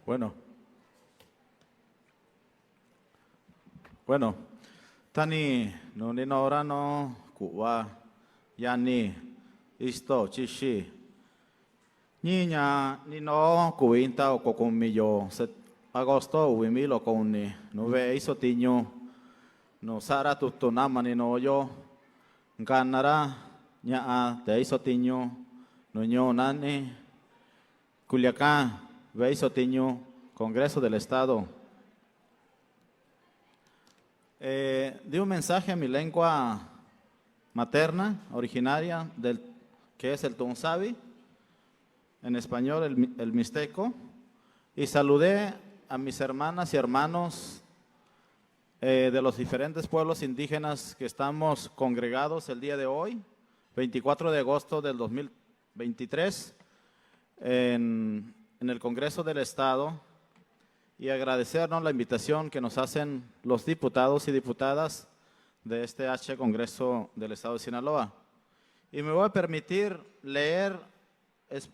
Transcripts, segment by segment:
Bueno, tani no ni no orano kuwa yani isto chishi niña ni no kuinta o kokumillo agosto uimilo koni no ve iso tiño no sara tutunama ni no yo ganara nya te iso tiño no ño nani Culiacán ve iso tiño Congreso del Estado. Di un mensaje a mi lengua materna, originaria, que es el Tunzavi, en español el mixteco, y saludé a mis hermanas y hermanos de los diferentes pueblos indígenas que estamos congregados el día de hoy, 24 de agosto del 2023, en el Congreso del Estado, y agradecernos la invitación que nos hacen los diputados y diputadas de este Congreso del Estado de Sinaloa. Y me voy a permitir leer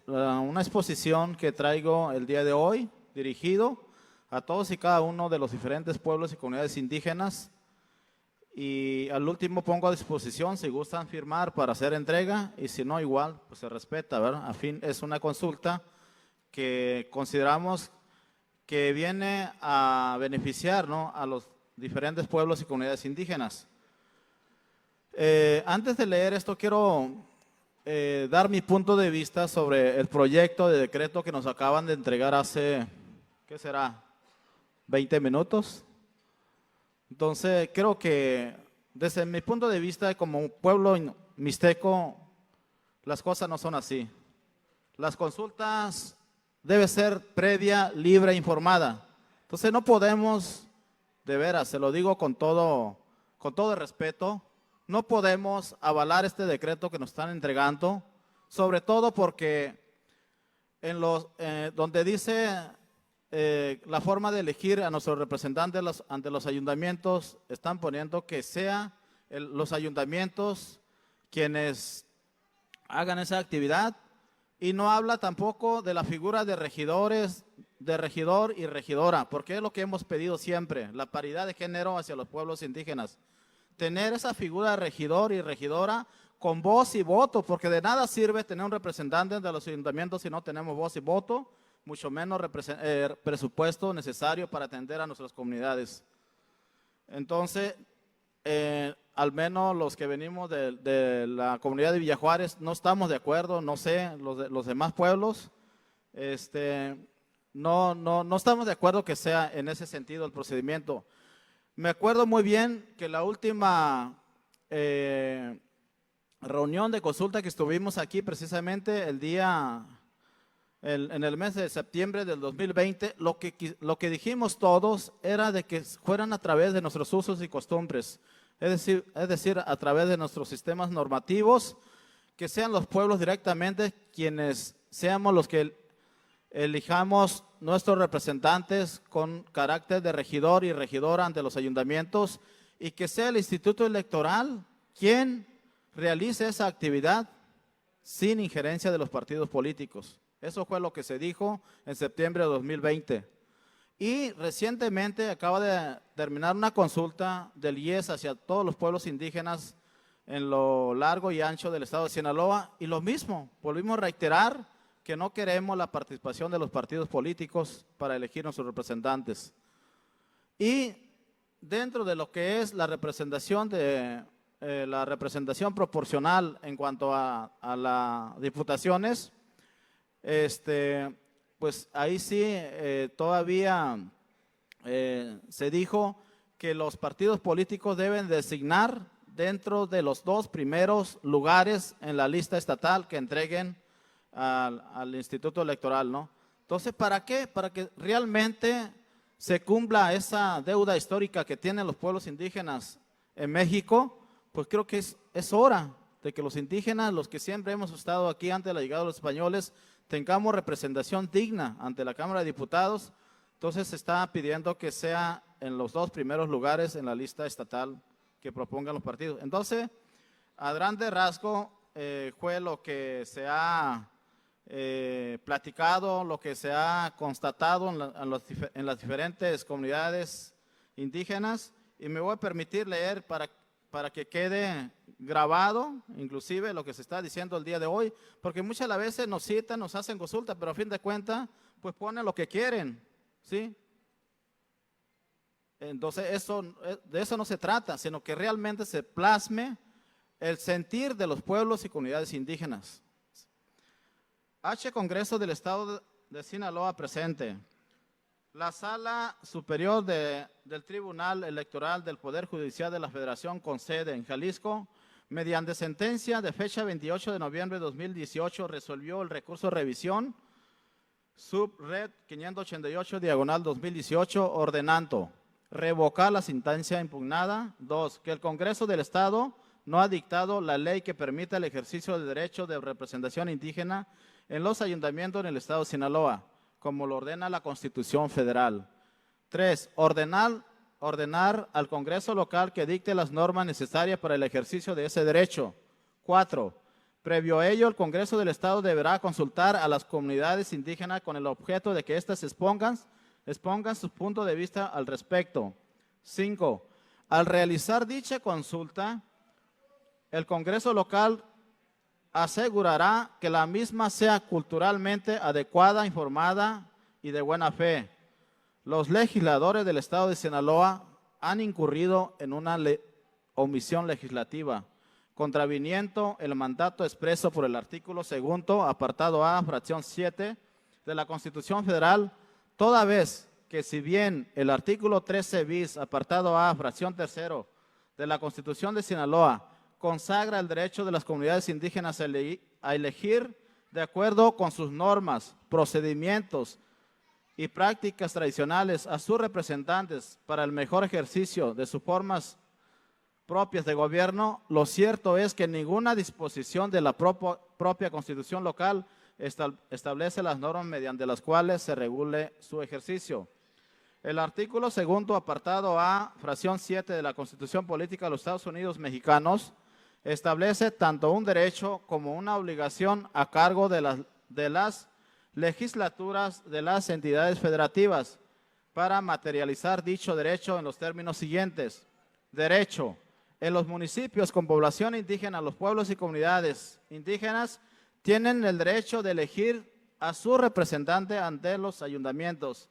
una exposición que traigo el día de hoy, dirigido a todos y cada uno de los diferentes pueblos y comunidades indígenas. Y al último pongo a disposición, si gustan firmar, para hacer entrega, y si no, igual, pues se respeta, ¿verdad? A fin, es una consulta que consideramos que viene a beneficiar, ¿no?, a los diferentes pueblos y comunidades indígenas. Antes de leer esto, quiero dar mi punto de vista sobre el proyecto de decreto que nos acaban de entregar hace, ¿qué será?, 20 minutos. Entonces, creo que desde mi punto de vista como pueblo mixteco, las cosas no son así. Las consultas debe ser previa, libre e informada. Entonces no podemos, de veras, se lo digo con todo el respeto, no podemos avalar este decreto que nos están entregando, sobre todo porque en donde dice la forma de elegir a nuestros representantes ante los ayuntamientos, están poniendo que sea los ayuntamientos quienes hagan esa actividad. Y no habla tampoco de la figura de regidores, de regidor y regidora, porque es lo que hemos pedido siempre, la paridad de género hacia los pueblos indígenas. Tener esa figura de regidor y regidora con voz y voto, porque de nada sirve tener un representante de los ayuntamientos si no tenemos voz y voto, mucho menos presupuesto necesario para atender a nuestras comunidades. Entonces, al menos los que venimos de la comunidad de Villa Juárez no estamos de acuerdo, no sé, los demás pueblos, no estamos de acuerdo que sea en ese sentido el procedimiento. Me acuerdo muy bien que la última reunión de consulta que estuvimos aquí precisamente en el mes de septiembre del 2020, lo que dijimos todos era de que fueran a través de nuestros usos y costumbres. Es decir, a través de nuestros sistemas normativos, que sean los pueblos directamente quienes seamos los que elijamos nuestros representantes con carácter de regidor y regidora ante los ayuntamientos, y que sea el Instituto Electoral quien realice esa actividad sin injerencia de los partidos políticos. Eso fue lo que se dijo en septiembre de 2020. Y recientemente acaba de terminar una consulta del IES hacia todos los pueblos indígenas en lo largo y ancho del estado de Sinaloa, y lo mismo, volvimos a reiterar que no queremos la participación de los partidos políticos para elegir nuestros representantes. Y dentro de lo que es la representación proporcional en cuanto a las diputaciones, pues ahí sí todavía se dijo que los partidos políticos deben designar dentro de los 2 primeros lugares en la lista estatal que entreguen al Instituto Electoral, ¿no? Entonces, ¿para qué? Para que realmente se cumpla esa deuda histórica que tienen los pueblos indígenas en México. Pues creo que es hora de que los indígenas, los que siempre hemos estado aquí antes de la llegada de los españoles, tengamos representación digna ante la Cámara de Diputados. Entonces se está pidiendo que sea en los 2 primeros lugares en la lista estatal que propongan los partidos. Entonces, a grande rasgo fue lo que se ha platicado, lo que se ha constatado en las diferentes comunidades indígenas, y me voy a permitir leer para que quede grabado, inclusive lo que se está diciendo el día de hoy, porque muchas veces nos citan, nos hacen consulta, pero a fin de cuentas, pues ponen lo que quieren, ¿sí? Entonces, de eso no se trata, sino que realmente se plasme el sentir de los pueblos y comunidades indígenas. Congreso del Estado de Sinaloa presente. La Sala Superior del Tribunal Electoral del Poder Judicial de la Federación con sede en Jalisco, mediante sentencia de fecha 28 de noviembre de 2018, resolvió el recurso de revisión subred 588/2018, ordenando revocar la sentencia impugnada. 2. Que el Congreso del Estado no ha dictado la ley que permita el ejercicio del derecho de representación indígena en los ayuntamientos en el Estado de Sinaloa, como lo ordena la Constitución Federal. 3. Ordenar al Congreso local que dicte las normas necesarias para el ejercicio de ese derecho. 4. Previo a ello, el Congreso del Estado deberá consultar a las comunidades indígenas con el objeto de que éstas expongan su punto de vista al respecto. 5. Al realizar dicha consulta, el Congreso local asegurará que la misma sea culturalmente adecuada, informada y de buena fe. Los legisladores del Estado de Sinaloa han incurrido en una omisión legislativa, contraviniendo el mandato expreso por el artículo 2, apartado A, fracción 7 de la Constitución Federal, toda vez que si bien el artículo 13 bis, apartado A, fracción 3 de la Constitución de Sinaloa, consagra el derecho de las comunidades indígenas a elegir de acuerdo con sus normas, procedimientos y prácticas tradicionales a sus representantes para el mejor ejercicio de sus formas propias de gobierno, lo cierto es que ninguna disposición de la propia Constitución local establece las normas mediante las cuales se regule su ejercicio. El artículo 2, apartado A, fracción 7 de la Constitución Política de los Estados Unidos Mexicanos, establece tanto un derecho como una obligación a cargo de las legislaturas de las entidades federativas para materializar dicho derecho en los términos siguientes. Derecho. En los municipios con población indígena, los pueblos y comunidades indígenas tienen el derecho de elegir a su representante ante los ayuntamientos.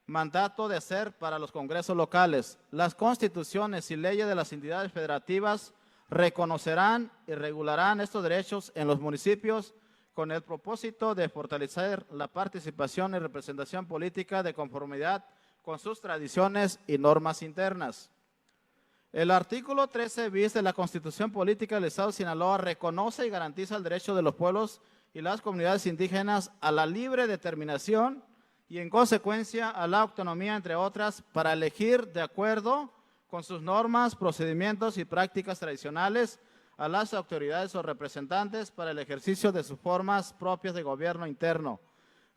Mandato de hacer para los congresos locales. Las constituciones y leyes de las entidades federativas reconocerán y regularán estos derechos en los municipios con el propósito de fortalecer la participación y representación política de conformidad con sus tradiciones y normas internas. El artículo 13 bis de la Constitución Política del Estado de Sinaloa reconoce y garantiza el derecho de los pueblos y las comunidades indígenas a la libre determinación y en consecuencia a la autonomía, entre otras, para elegir de acuerdo con sus normas, procedimientos y prácticas tradicionales a las autoridades o representantes para el ejercicio de sus formas propias de gobierno interno,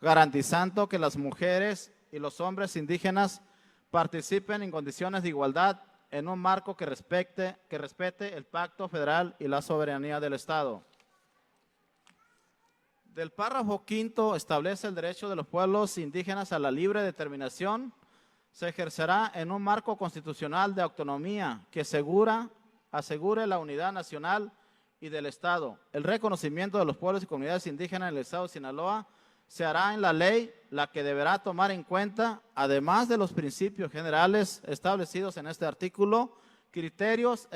garantizando que las mujeres y los hombres indígenas participen en condiciones de igualdad en un marco que respete el Pacto Federal y la soberanía del Estado. Del párrafo 5 establece el derecho de los pueblos indígenas a la libre determinación. Se ejercerá en un marco constitucional de autonomía que asegure la unidad nacional y del Estado. El reconocimiento de los pueblos y comunidades indígenas en el Estado de Sinaloa se hará en la ley, la que deberá tomar en cuenta, además de los principios generales establecidos en este artículo, criterios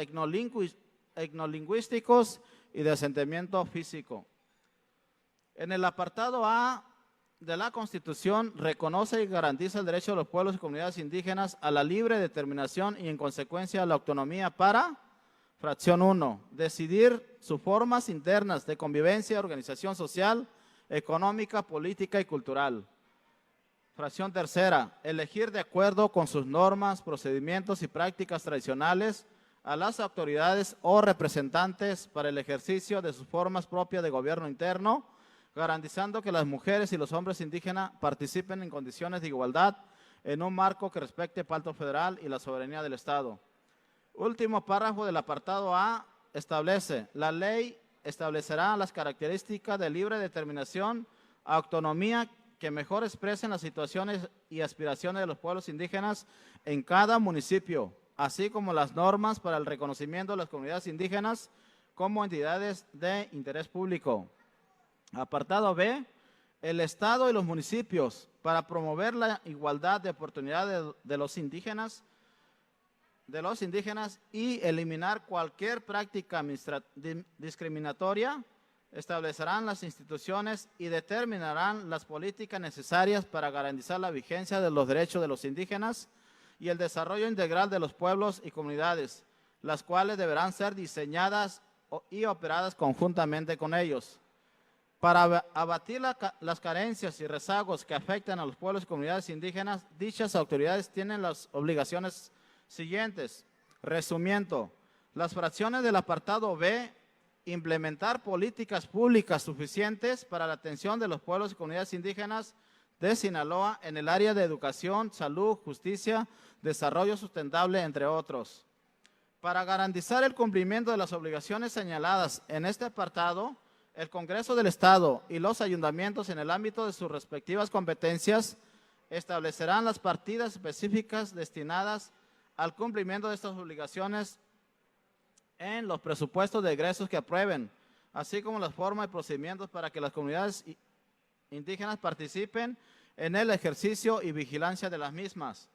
etnolingüísticos y de asentamiento físico. En el apartado A de la Constitución reconoce y garantiza el derecho de los pueblos y comunidades indígenas a la libre determinación y en consecuencia a la autonomía para, fracción 1, decidir sus formas internas de convivencia, organización social, económica, política y cultural. Fracción 3, elegir de acuerdo con sus normas, procedimientos y prácticas tradicionales a las autoridades o representantes para el ejercicio de sus formas propias de gobierno interno, garantizando que las mujeres y los hombres indígenas participen en condiciones de igualdad en un marco que respete el Pacto Federal y la soberanía del Estado. Último párrafo del apartado A establece: la ley establecerá las características de libre determinación, autonomía que mejor expresen las situaciones y aspiraciones de los pueblos indígenas en cada municipio, así como las normas para el reconocimiento de las comunidades indígenas como entidades de interés público. Apartado B, el Estado y los municipios para promover la igualdad de oportunidades de los indígenas y eliminar cualquier práctica discriminatoria, establecerán las instituciones y determinarán las políticas necesarias para garantizar la vigencia de los derechos de los indígenas y el desarrollo integral de los pueblos y comunidades, las cuales deberán ser diseñadas y operadas conjuntamente con ellos. Para abatir las carencias y rezagos que afectan a los pueblos y comunidades indígenas, dichas autoridades tienen las obligaciones siguientes. Resumiendo, las fracciones del apartado B: implementar políticas públicas suficientes para la atención de los pueblos y comunidades indígenas de Sinaloa en el área de educación, salud, justicia, desarrollo sustentable, entre otros. Para garantizar el cumplimiento de las obligaciones señaladas en este apartado, el Congreso del Estado y los ayuntamientos en el ámbito de sus respectivas competencias establecerán las partidas específicas destinadas al cumplimiento de estas obligaciones en los presupuestos de egresos que aprueben, así como las formas y procedimientos para que las comunidades indígenas participen en el ejercicio y vigilancia de las mismas.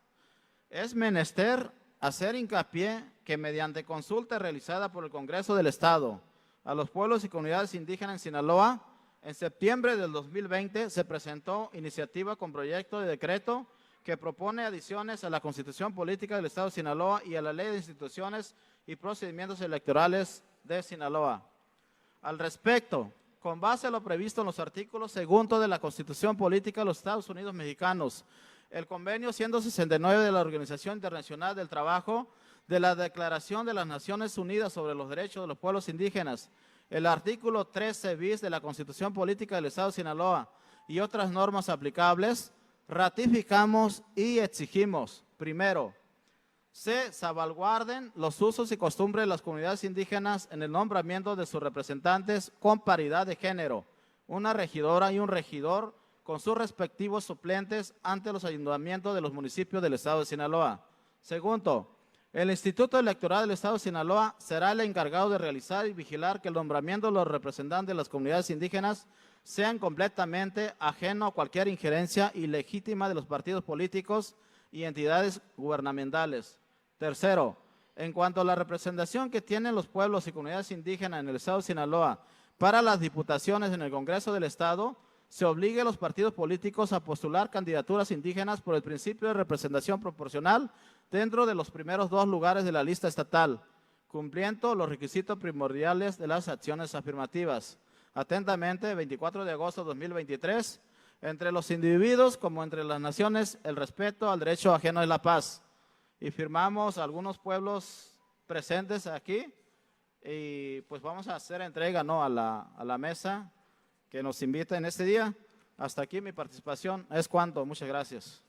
Es menester hacer hincapié que mediante consulta realizada por el Congreso del Estado a los pueblos y comunidades indígenas en Sinaloa, en septiembre del 2020 se presentó iniciativa con proyecto de decreto que propone adiciones a la Constitución Política del Estado de Sinaloa y a la Ley de Instituciones y Procedimientos Electorales de Sinaloa. Al respecto, con base a lo previsto en los artículos 2 de la Constitución Política de los Estados Unidos Mexicanos, el Convenio 169 de la Organización Internacional del Trabajo, de la Declaración de las Naciones Unidas sobre los Derechos de los Pueblos Indígenas, el artículo 13 bis de la Constitución Política del Estado de Sinaloa y otras normas aplicables, ratificamos y exigimos, primero, se salvaguarden los usos y costumbres de las comunidades indígenas en el nombramiento de sus representantes con paridad de género, una regidora y un regidor con sus respectivos suplentes ante los ayuntamientos de los municipios del Estado de Sinaloa. Segundo, el Instituto Electoral del Estado de Sinaloa será el encargado de realizar y vigilar que el nombramiento de los representantes de las comunidades indígenas sean completamente ajeno a cualquier injerencia ilegítima de los partidos políticos y entidades gubernamentales. Tercero, en cuanto a la representación que tienen los pueblos y comunidades indígenas en el Estado de Sinaloa para las diputaciones en el Congreso del Estado, se obligue a los partidos políticos a postular candidaturas indígenas por el principio de representación proporcional dentro de los primeros 2 lugares de la lista estatal, cumpliendo los requisitos primordiales de las acciones afirmativas. Atentamente, 24 de agosto de 2023, entre los individuos como entre las naciones, el respeto al derecho ajeno es la paz. Y firmamos algunos pueblos presentes aquí y pues vamos a hacer entrega, ¿no?, a la mesa que nos invita en este día. Hasta aquí mi participación. Es cuanto. Muchas gracias.